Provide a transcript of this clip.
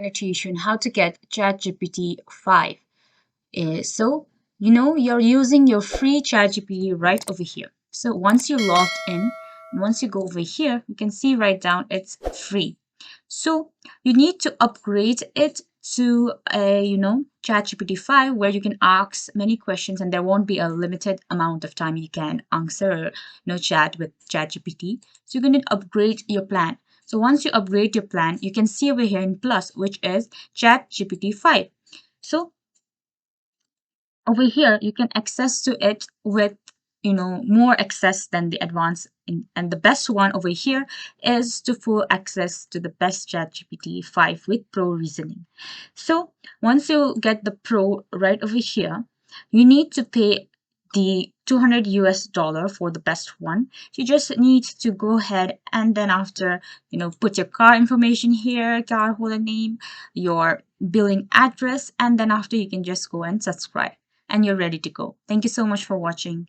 Nutrition, how to get ChatGPT 5. So, you're using your free ChatGPT right over here. So once you're logged in, once you go over here, you can see right down it's free. So you need to upgrade it to a, ChatGPT 5 where you can ask many questions and there won't be a limited amount of time you can answer, chat with ChatGPT. So you're going to upgrade your plan. So once you upgrade your plan, you can see over here in plus, which is ChatGPT 5. So over here you can access to it with more access than the advanced and the best one over here is to full access to the best ChatGPT 5 with pro reasoning. So once you get the pro right over here, you need to pay the 200 US dollar for the best one. You just need to go ahead and then after put your car information here, car holder name, your billing address, and then after you can just go and subscribe and you're ready to go. Thank you so much for watching.